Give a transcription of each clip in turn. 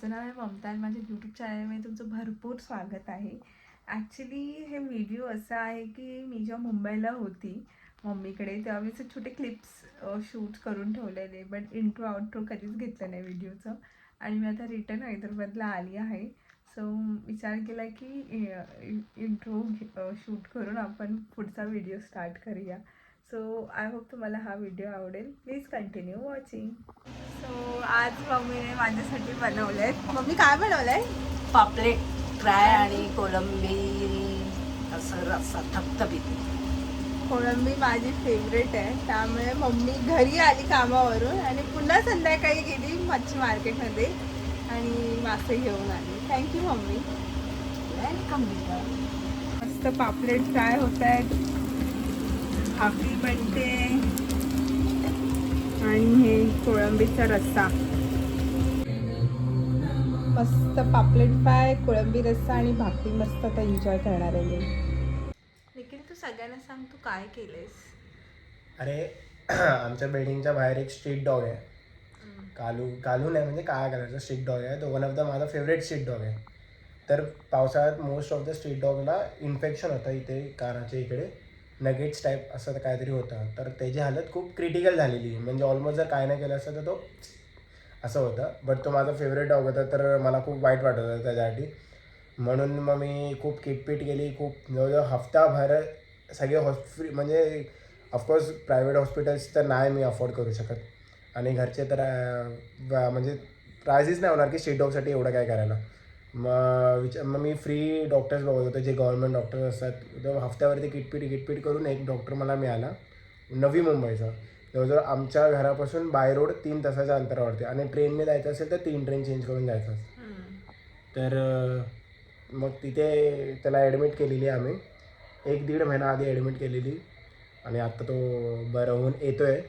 माझं नाव आहे ममता आणि माझ्या यूट्यूब चॅनलमध्ये तुमचं भरपूर स्वागत आहे. ॲक्च्युली हे व्हिडिओ असा आहे की मी जेव्हा मुंबईला होती मम्मीकडे तेव्हा मी असे छोटे क्लिप्स शूट करून ठेवलेले, बट इंट्रो आउट्रो कधीच घेतलं नाही व्हिडिओचं. आणि मी आता रिटर्न हैदराबादला आली आहे. सो विचार केला की इंट्रो शूट करून आपण पुढचा व्हिडिओ स्टार्ट करूया. सो आय होप तुम्हाला हा व्हिडिओ आवडेल. Please continue watching. सो आज मम्मीने माझ्यासाठी बनवलं आहे. मम्मी काय बनवलं आहे? पापलेट फ्राय आणि कोलंबी असं रस्सा थपथपीत. कोळंबी माझी फेवरेट आहे, त्यामुळे मम्मी घरी आली कामावरून आणि पुन्हा संध्याकाळी गेली मच्छी मार्केटमध्ये आणि मासे घेऊन आली. Thank you mummy. वेलकम बेटा. मस्त पापलेट फ्राय होत आहेत, भाकरी बनते आणि हे कोळंबीचा रस्सा. मस्त पापलेट फ्राय, कोळंबी रस्सा आणि भाकरी मस्त आता एन्जॉय करणार आहे मी. निखिल, तू सगळ्यांना सांग तू काय केलंयस. अरे आमच्या बिल्डिंगच्या बाहेर एक स्ट्रीट डॉग आहे. कालू नाही, म्हणजे काळा कलरचा स्ट्रीट डॉग आहे. तो वन ऑफ द माझा फेवरेट स्ट्रीट डॉग आहे. तर पावसाळ्यात मोस्ट ऑफ द स्ट्रीट डॉगला इन्फेक्शन होतं इथे कानाच्या इकडे, नगेट्स टाईप असं काहीतरी होतं. तर त्याची हालत खूप क्रिटिकल झालेली, म्हणजे ऑलमोस्ट जर काय नाही केलं असतं तर तो असं होतं. बट तो माझा फेवरेट डॉग होता, तर मला खूप वाईट वाटत होतं त्याच्यासाठी. म्हणून मग मी खूप किटपीट केली. खूप जवळजवळ हफ्ताभर सगळे म्हणजे ऑफकोर्स प्रायव्हेट हॉस्पिटल्स तर नाही मी अफोर्ड करू शकत, आणि घरचे तर म्हणजे प्रायझेस नाही होणार की स्ट्रीट डॉगसाठी एवढं काय करायला. मग मी फ्री डॉक्टर्स बघत होतो, जे गव्हर्नमेंट डॉक्टर्स असतात. तर हफ्त्यावरती किटपीट करून एक डॉक्टर मला मिळाला, नवी मुंबईचा. जवळजवळ आमच्या घरापासून बाय रोड 3 तासाच्या अंतरावरती, आणि ट्रेनने जायचं असेल तर 3 ट्रेन चेंज करून जायचं. तर मग तिथे त्याला ॲडमिट केलेली आम्ही, 1-1.5 महिना आधी ॲडमिट केलेली, आणि आत्ता तो बरं होऊन येतो आहे.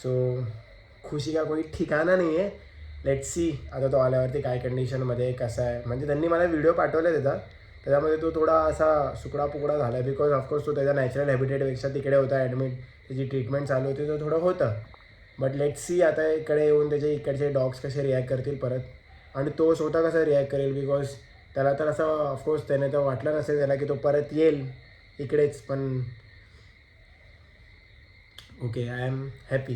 सो खुशी का कोई ठिकाणा नाही आहे. लेट्स सी आता तो आल्यावरती काय कंडिशनमध्ये कसा आहे. म्हणजे त्यांनी मला व्हिडिओ पाठवला त्याच्यामध्ये तो थोडा असा सुकडा झाला, बिकॉज ऑफकोर्स तो त्याच्या नॅचरल हॅबिटेटपेक्षा तिकडे होता ॲडमिट, त्याची ट्रीटमेंट चालू होती, तो थोडं होतं. बट लेट्स सी आता इकडे येऊन त्याचे इकडचे डॉग्स कसे रिॲक्ट करतील परत, आणि तो स्वतः कसा रिॲक्ट करेल. बिकॉज त्याला तर असं ऑफकोर्स त्याने तर वाटलं नसेल त्याला की तो परत येईल इकडेच. पण ओके, आय एम हॅपी.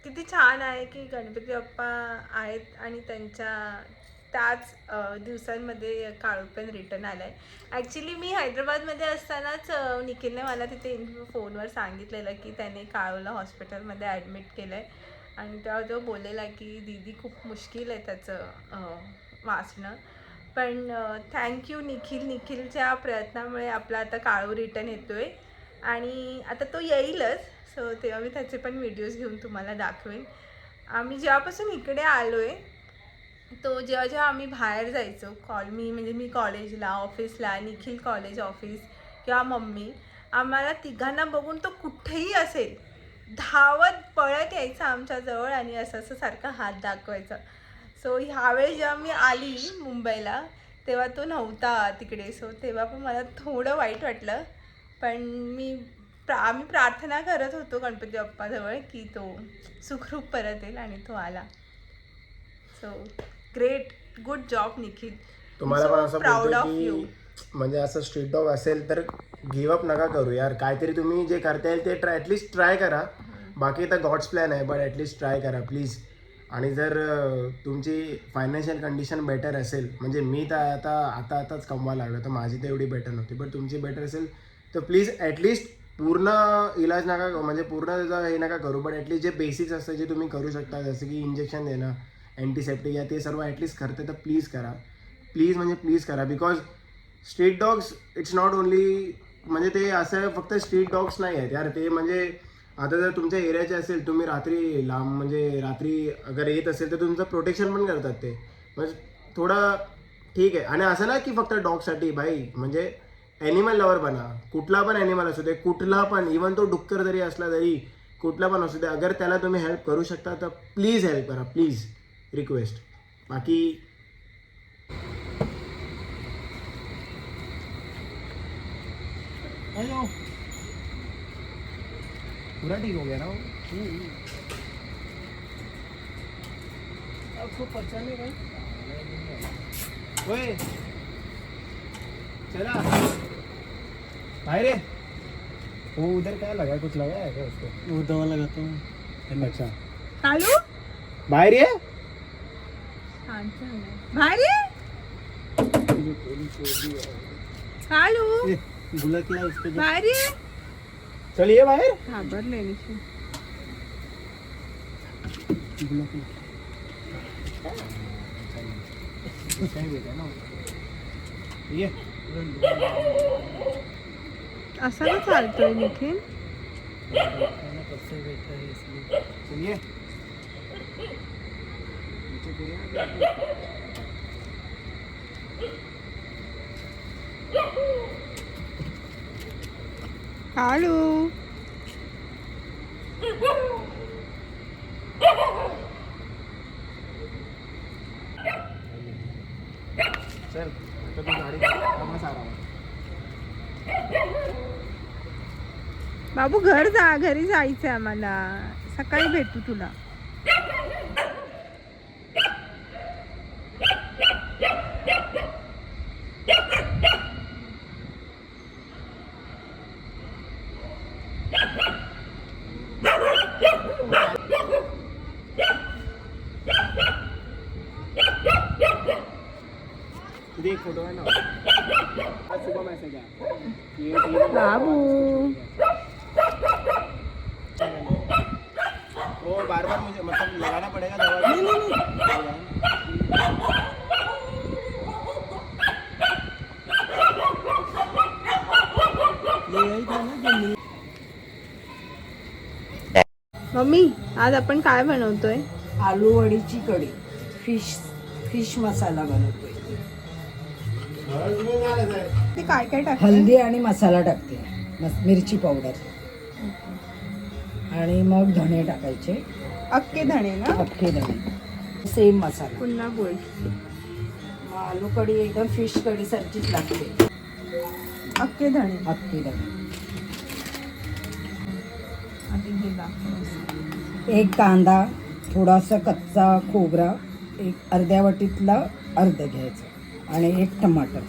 किती छान आहे की गणपती बाप्पा आहेत आणि त्यांच्या त्याच दिवसांमध्ये काळू पण रिटर्न आला आहे. ॲक्च्युली मी हैदराबादमध्ये असतानाच निखिलने मला तिथे फोनवर सांगितलेलं की त्याने काळूला हॉस्पिटलमध्ये ॲडमिट केलं आहे, आणि तेव्हा तो बोललेला की दीदी खूप मुश्किल आहे त्याचं वाचणं. पण थँक्यू निखिलच्या प्रयत्नामुळे आपला आता काळू रिटर्न येतो आहे, आणि आता तो येईलच. सो तेव्हा मी त्याचे पण व्हिडिओज घेऊन तुम्हाला दाखवेन. आम्ही जेव्हापासून इकडे आलो आहे, तो जेव्हा आम्ही बाहेर जायचो म्हणजे मी कॉलेजला, ऑफिसला, निखिल कॉलेज, ऑफिस किंवा मम्मी, आम्हाला तिघांना बघून तो कुठेही असेल धावत पळत यायचा आमच्याजवळ आणि असं सारखा हात दाखवायचा. सो ह्यावेळी जेव्हा मी आली मुंबईला तेव्हा तो नव्हता तिकडे. सो तेव्हा पण मला थोडं वाईट वाटलं, पण आम्ही प्रार्थना करत होतो गणपती बाप्पाजवळ की तो सुखरूप परत येईल, आणि तो आला. So great, good job Nikhil. तुम्हाला पण असं प्राऊड बोलतो ऑफ यू. की म्हणजे असं स्ट्रीट डॉग असेल तर गिव्हअप नका करू यार. काहीतरी तुम्ही जे करता येईल ते ॲटलिस्ट ट्राय करा. बाकी तर गॉड्स प्लॅन आहे, बट ॲटलिस्ट ट्राय करा प्लीज. आणि जर तुमची फायनान्शियल कंडिशन बेटर असेल, म्हणजे मी तर आताच कमवायला लागलो, तर माझी तर एवढी बेटर नव्हती, पण तुमची बेटर असेल तर प्लीज ॲटलिस्ट पूर्ण इलाज नका, म्हणजे पूर्ण त्याचा हे नका करू, बट ॲटलिस्ट जे बेसिक्स असतं जे तुम्ही करू शकता, जसं की इंजेक्शन देणं, अँटीसेप्टिक या ते सर्व ॲटलिस्ट करते तर प्लीज करा. प्लीज म्हणजे प्लीज करा. Because street dogs it's not only, म्हणजे ते असं फक्त स्ट्रीट डॉग्स नाही आहेत यार. ते म्हणजे आता जर तुमच्या एरियाचे असेल, तुम्ही रात्री लांब म्हणजे रात्री अगर येत असेल तर तुमचं प्रोटेक्शन पण करतात ते. म्हणजे थोडं ठीक आहे. आणि असं ना की फक्त डॉगसाठी भाई, म्हणजे ॲनिमल लवर बना. कुठला पण ॲनिमल असू दे, कुठला पण, इवन तो डुक्कर जरी असला तरी, कुठला पण असू दे, अगर त्याला तुम्ही हेल्प करू शकता तर प्लीज हेल्प करा, प्लीज, रिक्वेस्ट. बाकी हेलो, पूरा ठीक हो गया ना वो. आपको पता नहीं भाई ओए चला बाहर है वो उधर क्या लगा है? कुछ लगा है क्या उसको? वो दवा लगाता हूँ. अच्छा कालू बाहर ये बाहेर ये. कालू गुलकला उसको दो. बाहेर ये. चलिए बाहर. घाबरले गुलकला. ये असा का चालतोय निखिल? सबसे बेटर है इसलिए. चलिए कालू चल आता तू गाडी थांबच आरामात. बाबू घर जा, घरी जायचंय आम्हाला. सकाळी भेटू तुला. तुझे एक फोटो आहे ना आज सुबह मैसेज आया ये बाबू वो बार बार मुझे मतलब लगाना पड़ेगा दवा. नहीं ये यही था ना जो मिल. मम्मी आज आपण काय बनवतोय? आलू वडीची कढी. फिश मसाला बनवतोय. ते काय काय टाकते? हल्दी आणि मसाला टाकते. मिरची पावडर आणि मग धणे टाकायचे. अख्खे धणे ना? अख्खे धणे सेम मसाला. पुन्हा बोल. मग आलू कढी एकदम फिश कढी सारखीच लागते. अख्खे धणे. अख्खे धणे. आधी हे दाखव. एक कांदा, थोडासा कच्चा खोबरा, एक अर्ध्या वाटीतला अर्ध घ्यायचं आणि एक टमाटर.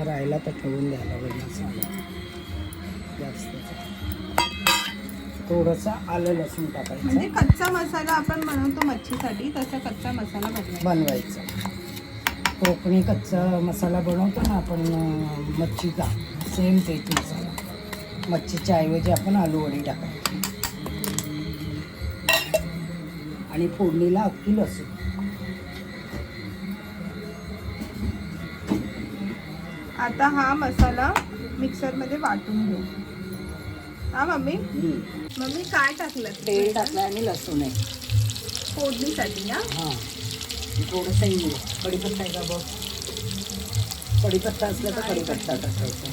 राहिला तर ठेवून द्यायला पाहिजे मसाला जास्त. थोडंसं आलं लसूण टाकायचं. म्हणजे कच्चा मसाला आपण बनवतो मच्छीसाठी, तसा कच्चा मसाला बनवायचा. कोकणी कच्चा मसाला बनवतो ना आपण मच्छीचा, सेम तेच मसाला. मच्छीच्या ऐवजी आपण आलू वडी टाकायची आणि फोडणीला अख्खी लसूण. आता हा मसाला मिक्सरमध्ये वाटून घेऊ. हा मम्मी. मम्मी काय टाकलं? तेल टाकलं आणि लसूण आहे फोडणीसाठी ना? हां. थोडंसं इंगू. कढीपत्ता आहे का बघ? कढीपत्ता असला तर कढीपत्ता टाकायचा.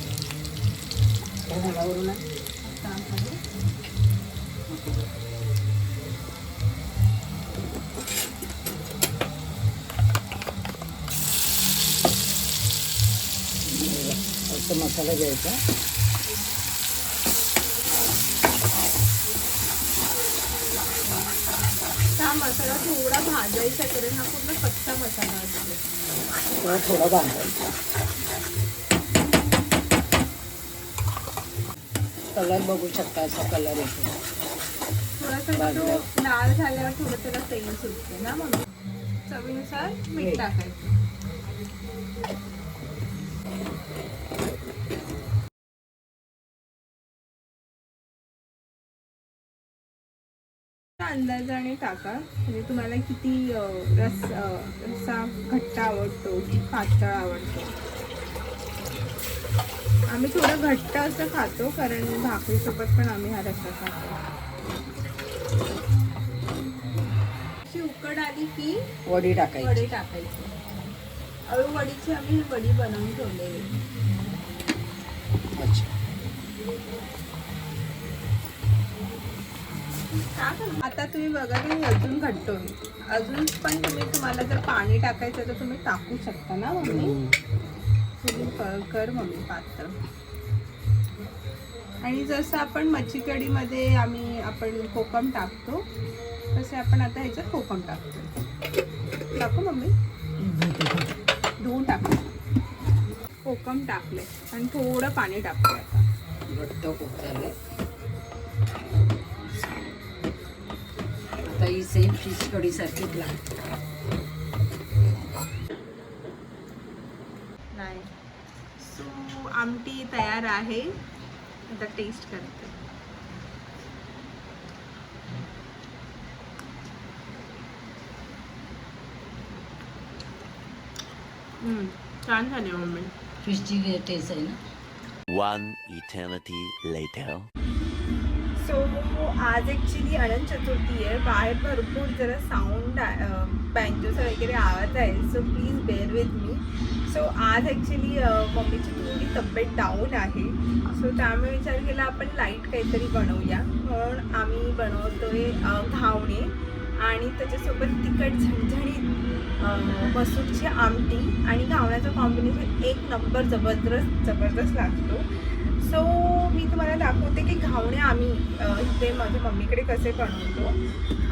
काय झाडावरून आहे? असं मसाला घ्यायचा. हा मसाला थोडा भाजायचा, कारण हा पूर्ण कच्चा मसाला असतो. तो थोडा बांधायचा. कलर बघू शकता, असा कलर येतो. थोडासा तो लाल झाल्यावर थोडं त्याला तेल सुटते ना, म्हणून चवीनुसार मीठ टाकायचं. अंदाजाने टाका, म्हणजे तुम्हाला किती रस्सा घट्ट आवडतो की पातळ आवडतो. आम्ही थोडं घट्ट असं खातो, कारण भाकरीसोबत पण आम्ही हा रस्सा खातो. अशी उकड आली की वडी टाकायची. वडी टाकायची. अळू वडीची आम्ही वडी बनवून ठेवलेली. अच्छा. आता तुम्ही बघा की अजून घट्ट होईल. अजून पण तुम्हाला जर पाणी टाकायचं तर तुम्ही टाकू शकता ना मम्मी. तुम्ही कर मम्मी पातळ. आणि जसं आपण मच्छी कढीमध्ये आपण कोकम टाकतो तसे आपण आता ह्याच्यात कोकम टाकतो. टाकू मम्मी? धुवून टाकू. कोकम टाकले आणि थोडं पाणी टाकते आता. घट्ट खूप झाले. आता ही सेम फिश कढी सारखीच लागते. नाही. सो आमटी तयार आहे. आता टेस्ट करते. छान झाली मम्मी. फिशची टेस्ट आहे ना. One eternity later. सो आज ॲक्च्युली अनंत चतुर्थी आहे. बाहेर भरपूर जरा साऊंड बँजोचा वगैरे आवाज आहे. So please bear with me. So आज ॲक्च्युली मम्मीची थोडी तब्येत डाऊन आहे. सो त्यामुळे विचार केला आपण लाईट काहीतरी बनवूया. म्हणून आम्ही बनवतोय घावणे आणि त्याच्यासोबत तिखट झणझणीत मसूरची आमटी आणि घावण्याचं कॉम्बिनेशन एक नंबर जबरदस्त लागतो. सो मी तुम्हाला दाखवते की घावणे आम्ही इथे माझ्या मम्मीकडे कसे बनवतो.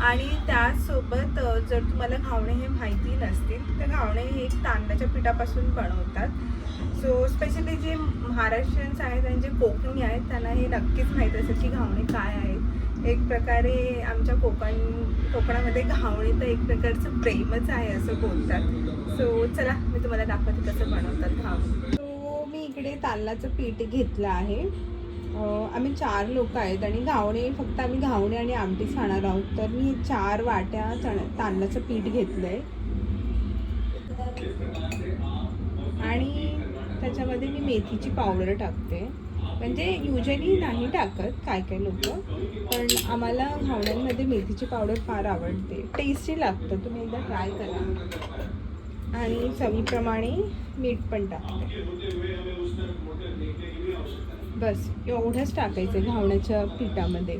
आणि त्याचसोबत जर तुम्हाला घावणे हे माहिती नसतील तर घावणे हे एक तांदळाच्या पिठापासून बनवतात. सो स्पेशली जे महाराष्ट्रीयन्स आहेत आणि जे कोकणी आहेत त्यांना हे नक्कीच माहीत असेल की घावणे काय आहेत. एक प्रकारे आमच्या कोकणामध्ये घावणे तर एक प्रकारचं प्रेमच आहे असं बोलतात. सो चला मी तुम्हाला दाखवते कसं बनवतात घावणे. सो मी इकडे तांदळाचं पीठ घेतलं आहे. आम्ही 4 लोक आहेत आणि फक्त आम्ही घावणे आणि आमटीच खाणार आहोत. तर मी 4 वाट्या तांदळाचं पीठ घेतलं आहे आणि त्याच्यामध्ये मी मेथीची पावडर टाकते. म्हणजे युजली नाही टाकत काय लोक, पण आम्हाला घावण्यांमध्ये मेथीची पावडर फार आवडते. टेस्टी लागतं. तुम्ही एकदा ट्राय करा. आणि चवीप्रमाणे मीठ पण टाकते. बस एवढंच टाकायचं घावण्याच्या पिठामध्ये.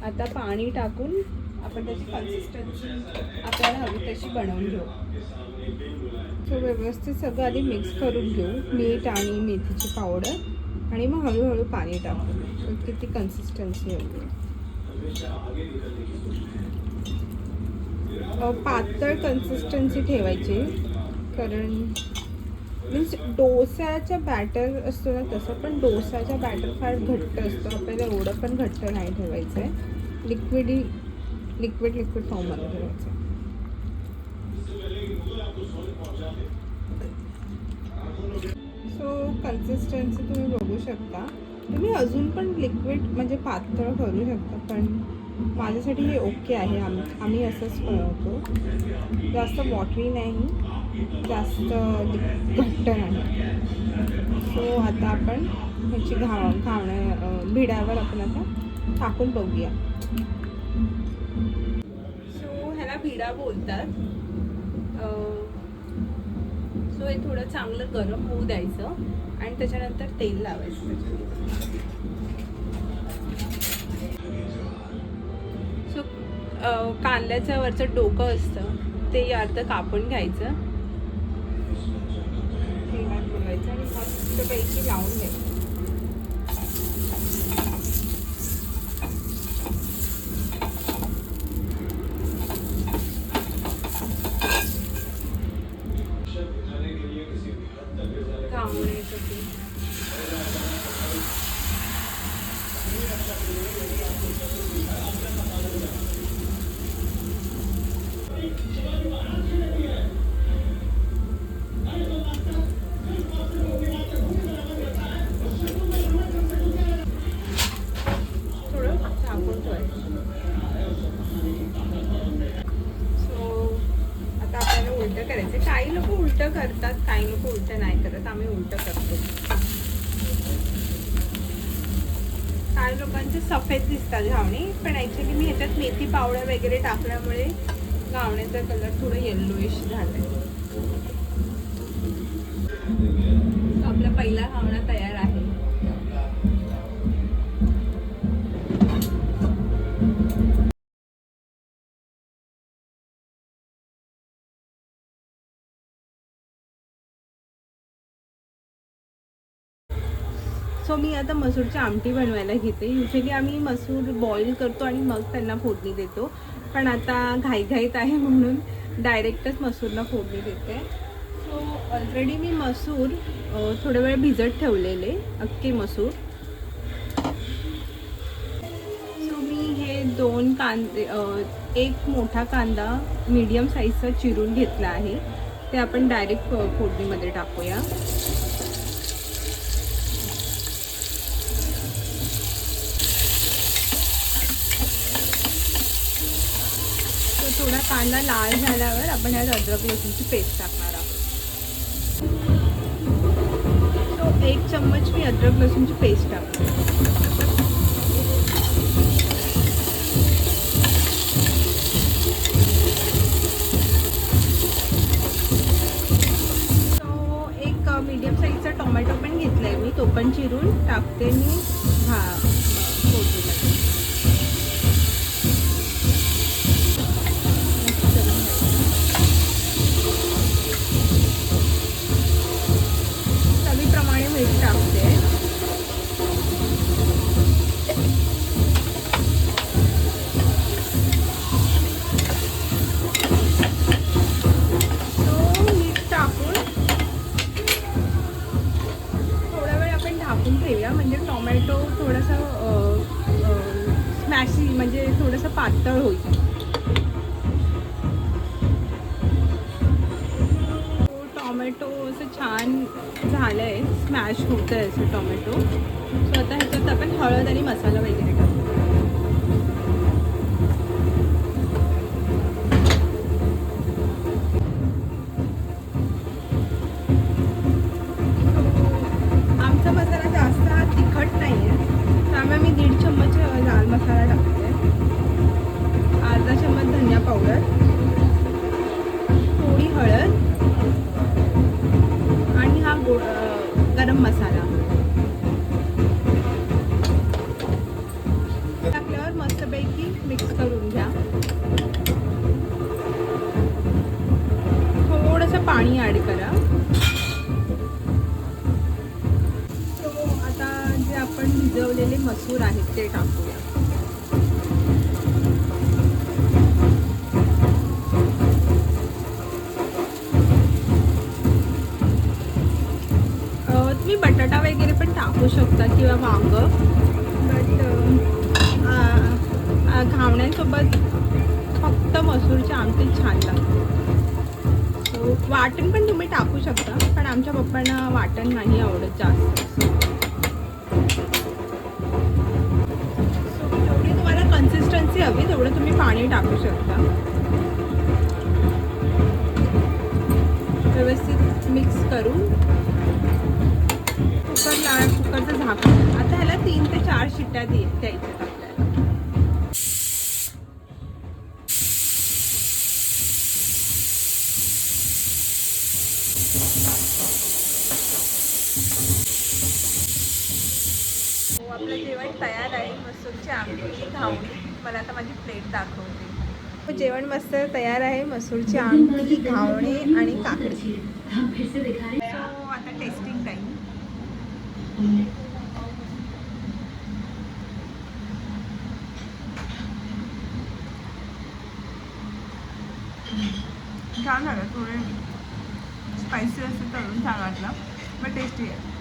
आता पाणी टाकून आपण त्याची कन्सिस्टन्सी आपल्याला हवी तशी बनवून घेऊ. सो व्यवस्थित सगळं आधी मिक्स करून घेऊ, मीठ आणि मेथीची पावडर. आणि मग हळूहळू पाणी टाकू. किती कन्सिस्टन्सी हवी. पातळ कन्सिस्टन्सी ठेवायची, कारण मीन्स डोसाच्या बॅटर असतो ना तसं. पण डोसाचा बॅटर फार घट्ट असतो. आपल्याला एवढं पण घट्ट नाही ठेवायचं आहे. लिक्विड फॉर्ममध्ये ठेवायचं आहे. सो कन्सिस्टन्सी तुम्ही बघू शकता. तुम्ही अजून पण लिक्विड म्हणजे पातळ करू शकता, पण माझ्यासाठी हे ओके आहे. आम्ही असंच बनवतो. जास्त वॉटरी नाही, जास्त घट्ट नाही. सो आता आपण ह्याची भिड्यावर आपण आता टाकून बघूया. सो ह्याला भिडा बोलतात. सो हे थोडं चांगलं गरम होऊ द्यायचं आणि त्याच्यानंतर तेल लावायचं. सो कांद्याचं वरचं डोकं असतं ते अर्ध कापून घ्यायचं, तेलात बघायचं आणि मस्तपैकी लावून घ्यायचं. करायचे. काही लोक उलटं करतात, काही लोक उलटं नाही करत. आम्ही उलटं करतो. काही लोकांचे सफेद दिसतात घावणे, पण ॲक्च्युली मी ह्याच्यात मेथी पावडर वगैरे टाकल्यामुळे घावण्याचा कलर थोडं येल्लोइश झाला आहे. आपला पहिला घावणा तयार आहे. सो मी आता मसूरची आमटी बनवायला घेते. युजली आम्ही मसूर बॉईल करतो आणि मग त्यांना फोडणी देतो, पण आता घाईघाईत आहे म्हणून डायरेक्टच मसूरला फोडणी देते. सो ऑलरेडी मी मसूर थोडा वेळ भिजत ठेवलेले, अख्खे मसूर. सो मी हे 2 कांदे, एक मोठा कांदा मीडियम साईजचा चिरून घेतला आहे. ते आपण डायरेक्ट फोडणीमध्ये टाकूया. थोडा कांदा लाल झाल्यावर आपण यात अद्रक लसूणची पेस्ट टाकणार आहोत. सो 1 चम्मच मी अद्रक लसूणची पेस्ट टाकते. सो एक मीडियम साईजचा टोमॅटो पण घेतला आहे मी, तो पण चिरून टाकते मी फोडणीमध्ये. चवीप्रमाणे मीठ टाकते. मीठ टाकून थोडा वेळ आपण ढाकून ठेवूया, म्हणजे टोमॅटो थोडासा स्मॅशी, म्हणजे थोडंसं पातळ होईल. टोमॅटो असं छान झालं आहे, स्मॅश होतं आहे असं टोमॅटो. सो आता ह्याच्यात आपण हळद आणि मसाला वगैरे टाकू. आमचा मसाला जास्त हा तिखट नाही आहे, त्यामुळे मी 1.5 चम्मच लाल मसाला टाकते, अर्धा चम्मच धनिया पावडर, थोडी हळद आणि हा गरम मसाला टाकल्यावर मस्तपैकी मिक्स करून घ्या. थोडंसं पाणी ॲड करा. सो आता जे आपण भिजवलेले मसूर आहेत ते टाकूया. तुम्ही बटाटा वगैरे पण टाकू शकता किंवा वांगं, बट घावण्यांसोबत फक्त मसूरची आमटी छान लागते. सो वाटण पण तुम्ही टाकू शकता, पण आमच्या पप्पांना वाटण नाही आवडत जास्त. सो जेवढी तुम्हाला कन्सिस्टन्सी हवी तेवढं तुम्ही पाणी टाकू शकता. व्यवस्थित मिक्स करून कुकरचं झाकण. आता ह्याला 3 ते 4 शिट्ट्या द्यायच्यात आपल्याला. आपलं जेवण तयार आहे. मसूरची आमटी, घावणी. मला आता माझी प्लेट दाखवते. जेवण मस्त तयार आहे. मसूरची आमटी, घावणे आणि काकडी. सो आता टेस्टिंग टाईम. छान झालं. थोडे स्पायसी असतं तळून छान वाटलं, पण टेस्टी आहे.